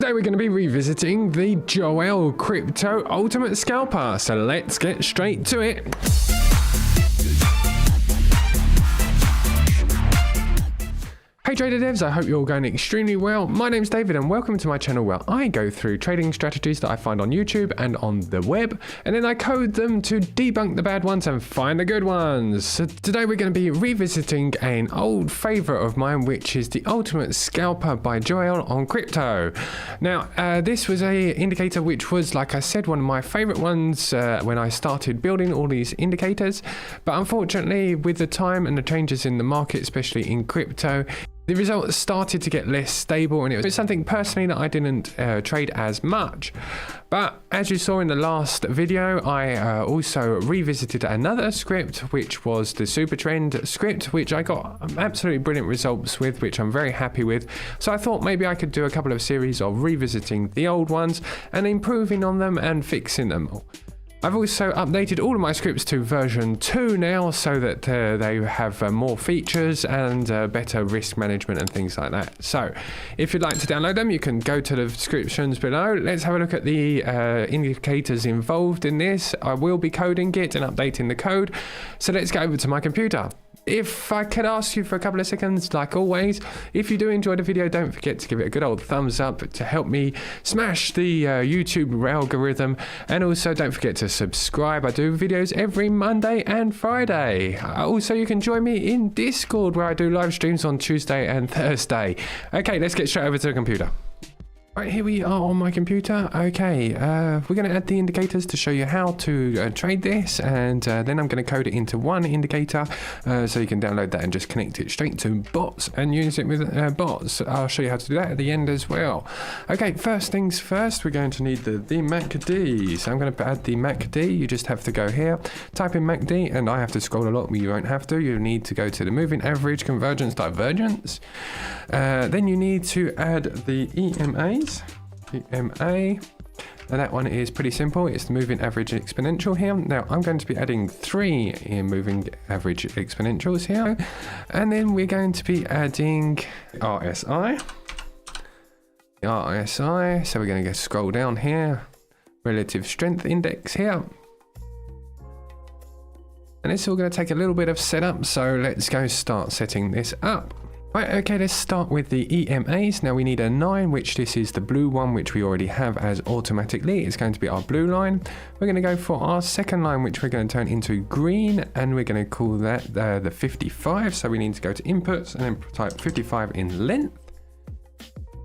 Today we're going to be revisiting the Joel Crypto Ultimate Scalper, so let's get straight to it. Hey trader devs, I hope you're all going extremely well. My name's David and welcome to my channel where I go through trading strategies that I find on YouTube and on the web, and then I code them to debunk the bad ones and find the good ones. So today we're going to be revisiting an old favorite of mine, which is the Ultimate Scalper by Joel on crypto. Now, this was a indicator which was, like I said, one of my favorite ones when I started building all these indicators, but unfortunately with the time and the changes in the market, especially in crypto, the results started to get less stable, and it was something personally that I didn't trade as much. But as you saw in the last video, I also revisited another script, which was the Super Trend script, which I got absolutely brilliant results with, which I'm very happy with. So I thought maybe I could do a couple of series of revisiting the old ones and improving on them and fixing them all. I've also updated all of my scripts to version 2 now, so that they have more features and better risk management and things like that. So if you'd like to download them, you can go to the descriptions below. Let's have a look at the indicators involved in this. I will be coding it and updating the code. So let's go over to my computer. If I could ask you for a couple of seconds, like always, if you do enjoy the video, don't forget to give it a good old thumbs up to help me smash the YouTube algorithm. And also don't forget to subscribe. I do videos every Monday and Friday. Also, you can join me in Discord where I do live streams on Tuesday and Thursday. Okay, let's get straight over to the computer. Right, here we are on my computer. Okay, we're going to add the indicators to show you how to trade this, and then I'm going to code it into one indicator so you can download that and just connect it straight to bots and use it with bots. I'll show you how to do that at the end as well. Okay, first things first, we're going to need the MACD. So I'm going to add the MACD. You just have to go here, type in MACD, and I have to scroll a lot, but you won't have to. You need to go to the moving average, convergence, divergence. Then you need to add the EMAs. EMA, and that one is pretty simple. It's the moving average exponential here. Now I'm going to be adding 3 moving average exponentials here, and then we're going to be adding RSI. So we're going to scroll down here, relative strength index here. And it's all going to take a little bit of setup, so let's go start setting this up. Right, okay, let's start with the EMAs. Now we need a 9, which this is the blue one, which we already have as automatically. It's going to be our blue line. We're going to go for our second line, which we're going to turn into green, and we're going to call that the 55. So we need to go to inputs and then type 55 in length.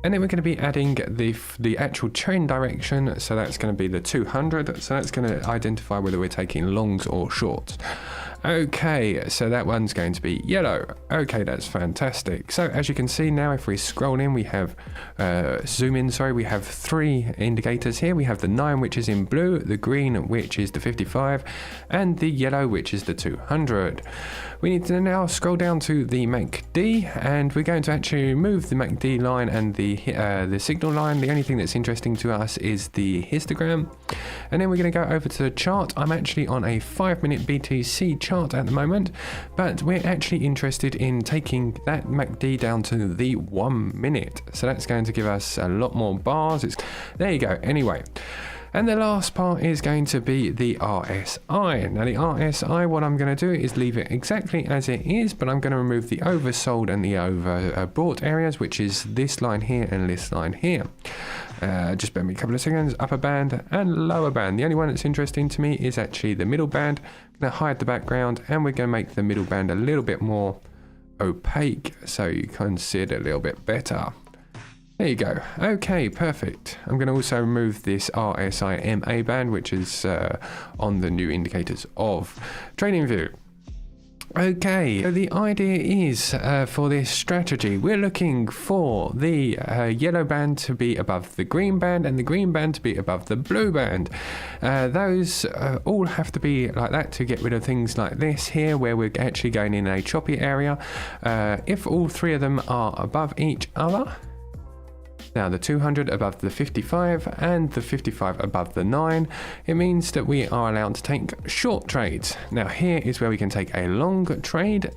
And then we're going to be adding the actual trend direction. So that's going to be the 200. So that's going to identify whether we're taking longs or shorts. Okay, so that one's going to be yellow. Okay, that's fantastic. So as you can see now, if we scroll in, we have zoom in, sorry, we have 3 indicators here. We have the 9, which is in blue, the green, which is the 55, and the yellow, which is the 200. We need to now scroll down to the MACD, and we're going to actually move the MACD line and the signal line. The only thing that's interesting to us is the histogram. And then we're going to go over to the chart. I'm actually on a 5-minute BTC chart at the moment, but we're actually interested in taking that MACD down to the 1 minute. So that's going to give us a lot more bars. There you go. Anyway. And the last part is going to be the RSI. Now the RSI, what I'm going to do is leave it exactly as it is, but I'm going to remove the oversold and the overbought areas, which is this line here and this line here. Just bear me a couple of seconds. Upper band and lower band. The only one that's interesting to me is actually the middle band. I'm going to hide the background, and we're going to make the middle band a little bit more opaque so you can see it a little bit better. There you go. Okay, perfect. I'm going to also remove this RSI MA band, which is on the new indicators of TradingView. Okay, so the idea is for this strategy, we're looking for the yellow band to be above the green band and the green band to be above the blue band. Those all have to be like that to get rid of things like this here, where we're actually going in a choppy area. If all 3 of them are above each other, now the 200 above the 55 and the 55 above the 9, it means that we are allowed to take short trades. Now here is where we can take a long trade.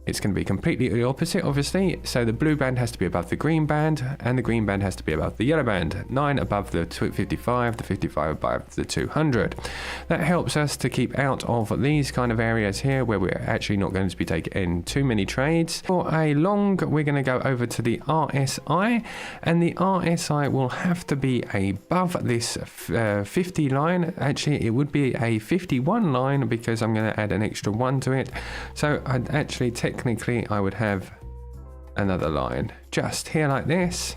it's going to be completely the opposite, obviously. So the blue band has to be above the green band, and the green band has to be above the yellow band. 9 above the 55, the 55 above the 200. That helps us to keep out of these kind of areas here where we're actually not going to be taking in too many trades. For a long, we're going to go over to the RSI, and the RSI will have to be above this 50 line. Actually, it would be a 51 line because I'm going to add an extra 1 to it. So I'd actually technically I would have another line just here like this,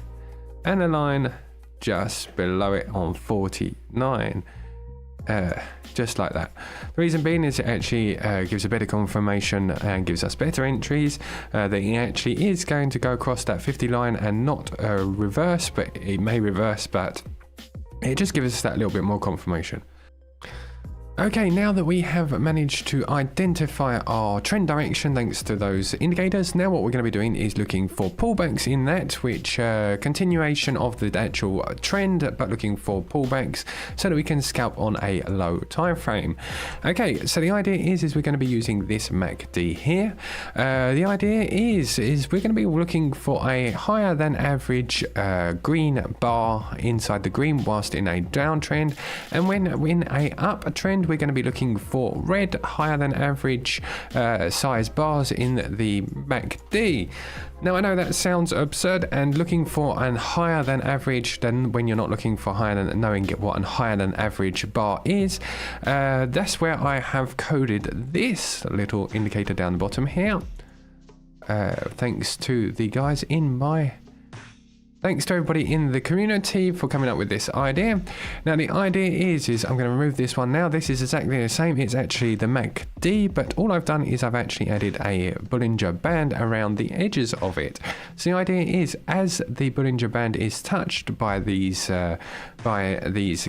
and a line just below it on 49, just like that. The reason being is it actually gives a better confirmation and gives us better entries that it actually is going to go across that 50 line and not reverse, but it may reverse, but it just gives us that little bit more confirmation. Okay, now that we have managed to identify our trend direction thanks to those indicators, now what we're going to be doing is looking for pullbacks in that, which continuation of the actual trend, but looking for pullbacks so that we can scalp on a low time frame. Okay, so the idea is we're going to be using this MACD here. The idea is we're going to be looking for a higher than average green bar inside the green whilst in a downtrend, and when in a uptrend we're going to be looking for red higher than average size bars in the MACD. Now I know that sounds absurd, and looking for an higher than average, then when you're not looking for higher than, knowing what a higher than average bar is, that's where I have coded this little indicator down the bottom here. Thanks to everybody in the community for coming up with this idea. Now the idea is I'm going to remove this one now. This is exactly the same. It's actually the MACD, but all I've done is I've actually added a Bollinger Band around the edges of it. So the idea is as the Bollinger Band is touched by these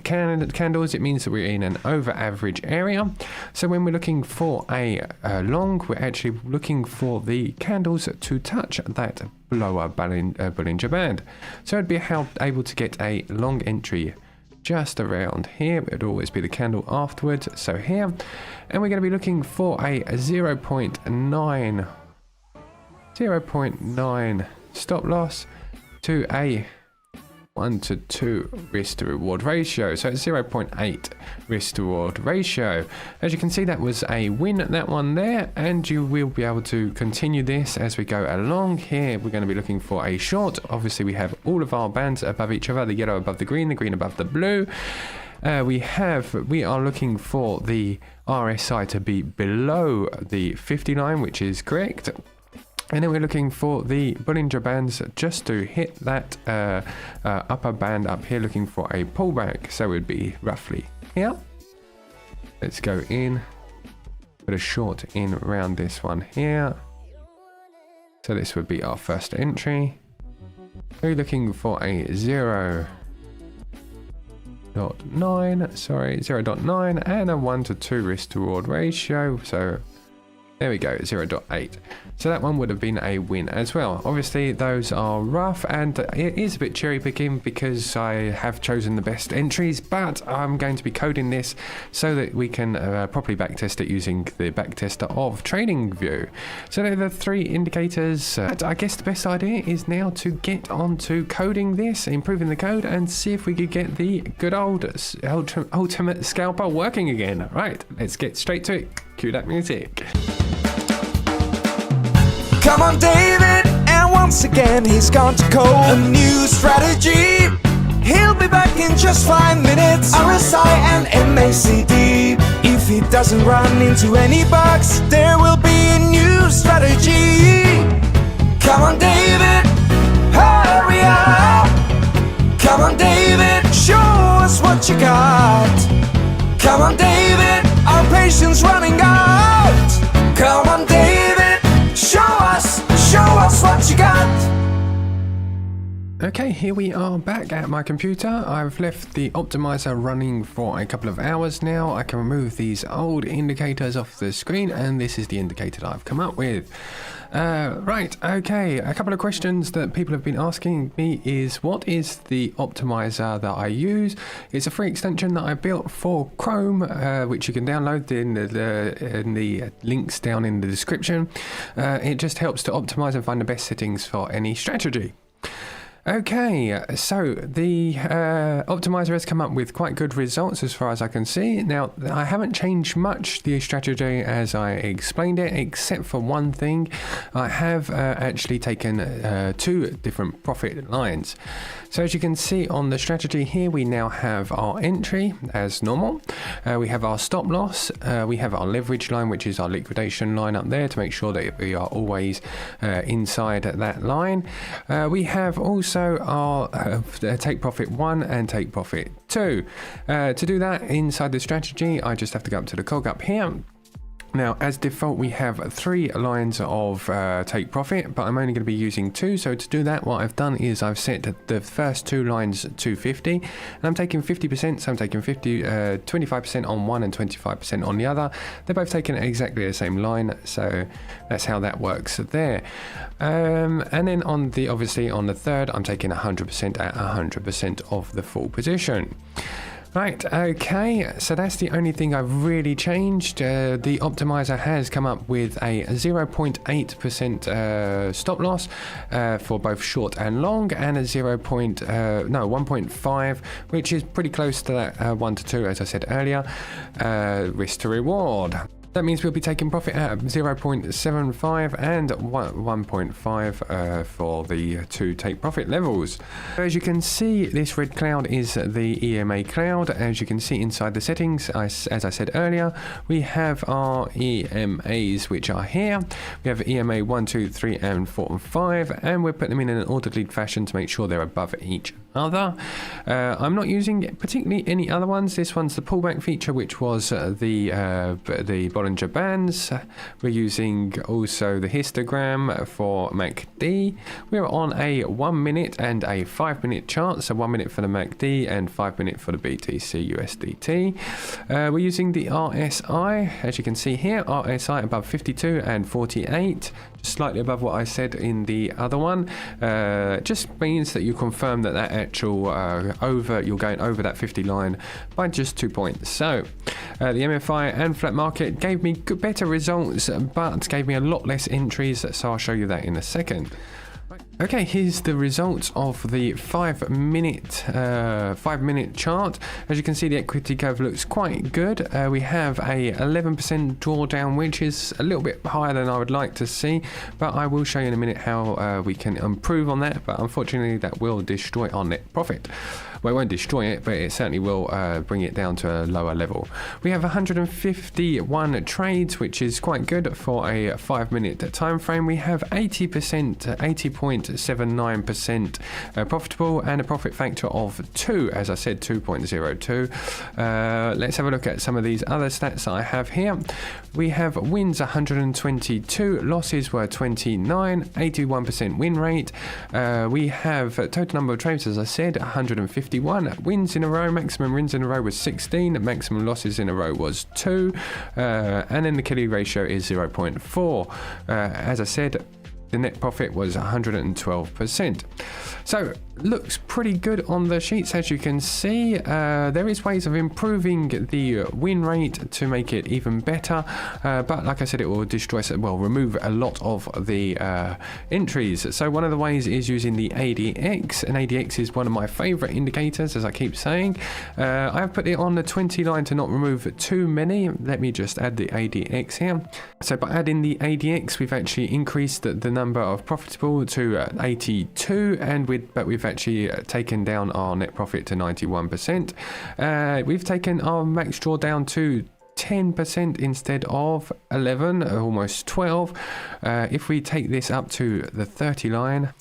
candles, it means that we're in an over average area. So when we're looking for a long, we're actually looking for the candles to touch that lower Bollinger Band. So I'd be able to get a long entry just around here. It would always be the candle afterwards, so here. And we're going to be looking for a 0.9 stop loss to a 1 to 2 risk to reward ratio, so it's 0.8 risk to reward ratio. As you can see, that was a win, that one there, and you will be able to continue this as we go along. Here we're going to be looking for a short. Obviously we have all of our bands above each other, the yellow above the green above the blue. We are looking for the RSI to be below the 50 line, which is correct. And then we're looking for the Bollinger Bands just to hit that upper band up here, looking for a pullback. So it would be roughly here. Let's go in, put a short in around this one here. So this would be our first entry. We're looking for a 0.9 and a 1 to 2 risk to reward ratio. So there we go, 0.8. So that one would have been a win as well. Obviously those are rough, and it is a bit cherry picking because I have chosen the best entries, but I'm going to be coding this so that we can properly backtest it using the backtester of TradingView. So they're the 3 indicators. I guess the best idea is now to get onto coding this, improving the code, and see if we could get the good old ultimate scalper working again. Right, let's get straight to it. Cue that music. Come on, David, and once again he's gone to code a new strategy. He'll be back in just 5 minutes. RSI and MACD. If he doesn't run into any bugs, there will be a new strategy. Come on, David, hurry up. Come on, David, show us what you got. Come on, David, our patience running out. Come on, David, show us what you got. Okay, here we are back at my computer. I've left the optimizer running for a couple of hours now. I can remove these old indicators off the screen, and this is the indicator that I've come up with. Right, okay, a couple of questions that people have been asking me is, what is the optimizer that I use? It's a free extension that I built for Chrome, which you can download in the links down in the description. It just helps to optimize and find the best settings for any strategy. Okay, so the optimizer has come up with quite good results as far as I can see. Now, I haven't changed much the strategy as I explained it, except for one thing. I have actually taken two different profit lines. So as you can see on the strategy here, we now have our entry as normal. We have our stop loss. We have our leverage line, which is our liquidation line up there to make sure that we are always inside that line. We have also our take profit 1 and take profit 2. To do that inside the strategy, I just have to go up to the cog up here. Now, as default, we have 3 lines of take profit, but I'm only going to be using 2. So to do that, what I've done is I've set the first 2 lines to 50, and I'm taking 50%. So I'm taking 25% on one and 25% on the other. They're both taking exactly the same line, so that's how that works there. And then obviously on the third, I'm taking 100% at 100% of the full position. Right, okay, so that's the only thing I've really changed. The optimizer has come up with a 0.8% stop loss for both short and long, and a 1.5, which is pretty close to that 1 to 2, as I said earlier, risk to reward. That means we'll be taking profit at 0.75 and 1.5 for the 2 take profit levels. As you can see, this red cloud is the EMA cloud. As you can see inside the settings, as I said earlier, we have our EMAs, which are here. We have EMA 1, 2, 3, and 4, and 5, and we're putting them in an orderly fashion to make sure they're above each other. I'm not using particularly any other ones. This one's the pullback feature, which was the Bollinger Bands. We're using also the histogram for MACD. We're on a 1 minute and a 5 minute chart, so 1 minute for the MACD and 5 minute for the BTC USDT. We're using the RSI, as you can see here, RSI above 52 and 48, just slightly above what I said in the other one. Just means that you confirm that actual you're going over that 50 line by just 2 points. So the MFI and flat market gave me better results, but gave me a lot less entries, so I'll show you that in a second. Okay, here's the results of the 5 minute chart. As you can see, the equity curve looks quite good. We have a 11% drawdown, which is a little bit higher than I would like to see, but I will show you in a minute how we can improve on that. But unfortunately, that will destroy our net profit. Well, it won't destroy it, but it certainly will bring it down to a lower level. We have 151 trades, which is quite good for a 5 minute time frame. We have 80.79% profitable, and a profit factor of 2, as I said, 2.02. Let's have a look at some of these other stats that I have here. We have wins 122, losses were 29, 81% win rate. We have total number of trades, as I said, 151 wins in a row. Maximum wins in a row was 16, maximum losses in a row was 2, and then the Kelly ratio is 0.4. As I said, the net profit was 112%. So looks pretty good on the sheets, as you can see. There is ways of improving the win rate to make it even better, but like I said, it will remove a lot of the entries. So one of the ways is using the ADX, and ADX is one of my favorite indicators, as I keep saying. I have put it on the 20 line to not remove too many. Let me just add the ADX here. So by adding the ADX, we've actually increased the number of profitable to 82, but we've actually taken down our net profit to 91%. We've taken our max draw down to 10% instead of 11, almost 12. If we take this up to the 30 line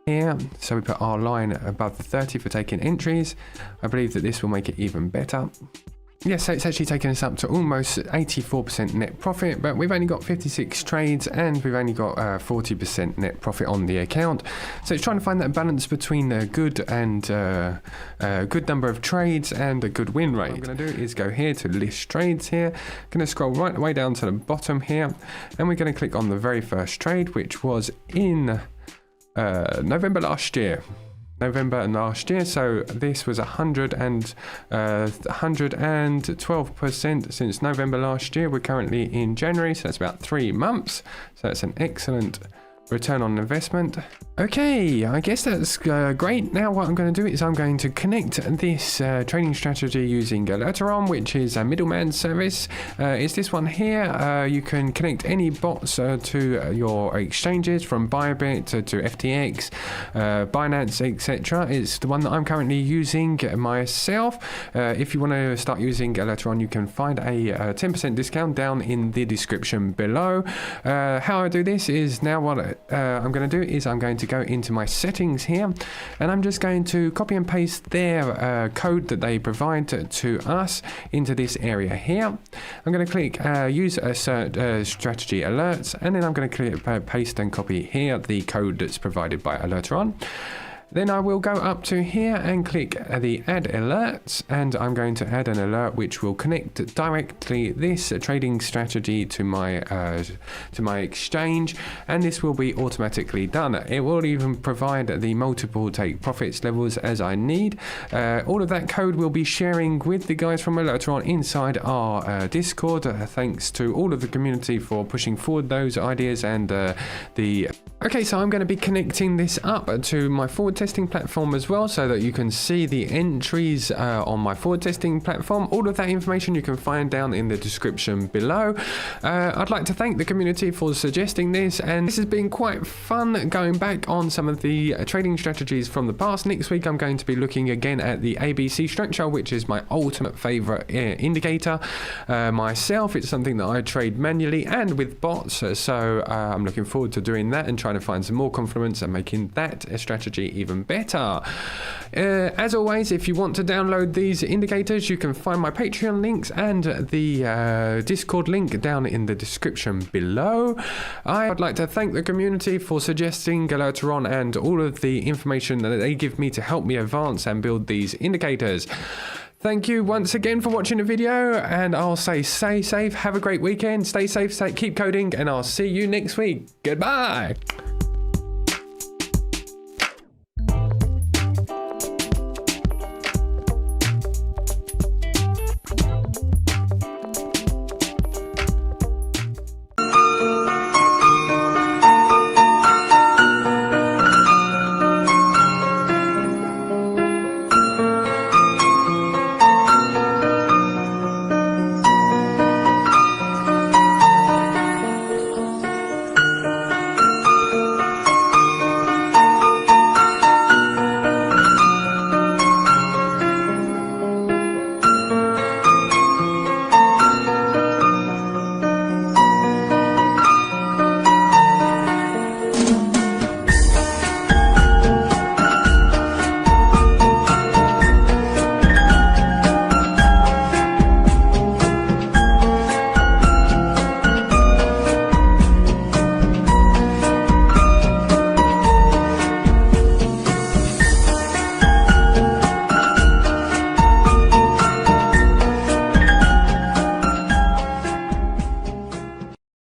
here, so we put our line above the 30 for taking entries, I believe that this will make it even better. Yeah, so it's actually taken us up to almost 84% net profit, but we've only got 56 trades and we've only got 40% net profit on the account. So it's trying to find that balance between a good and good number of trades and a good win rate. What I'm going to do is go here to list trades here. Going to scroll right way down to the bottom here, and we're going to click on the very first trade, which was in November last year. So this was 112% since November last year. We're currently in January, so that's about 3 months. So that's an excellent return on investment. Okay, I guess that's great. Now what I'm going to do is I'm going to connect this trading strategy using Alerteron, which is a middleman service. It's this one here. You can connect any bots to your exchanges, from Bybit to FTX, Binance, etc. It's the one that I'm currently using myself. If you want to start using Alerteron, you can find a 10% discount down in the description below. How I do this is, now what I'm going to do is I'm going to go into my settings here, and I'm just going to copy and paste their code that they provide to us into this area here. I'm going to click use strategy alerts, and then I'm going to click paste and copy here the code that's provided by Alerteron. Then I will go up to here and click the add alerts, and I'm going to add an alert which will connect directly this trading strategy to my exchange, and this will be automatically done. It will even provide the multiple take profits levels as I need. All of that code will be sharing with the guys from Alerteron inside our Discord. Thanks to all of the community for pushing forward those ideas and Okay, so I'm going to be connecting this up to my forward testing platform as well, so that you can see the entries on my forward testing platform. All of that information you can find down in the description below. I'd like to thank the community for suggesting this, and this has been quite fun going back on some of the trading strategies from the past. Next week I'm going to be looking again at the ABC structure, which is my ultimate favorite indicator myself. It's something that I trade manually and with bots, so I'm looking forward to doing that and trying to find some more confidence and making that strategy even better. As always, if you want to download these indicators, you can find my Patreon links and the Discord link down in the description below. I'd like to thank the community for suggesting Alerteron and all of the information that they give me to help me advance and build these indicators. Thank you once again for watching the video, and I'll say stay safe, have a great weekend, stay safe, keep coding, and I'll see you next week. Goodbye.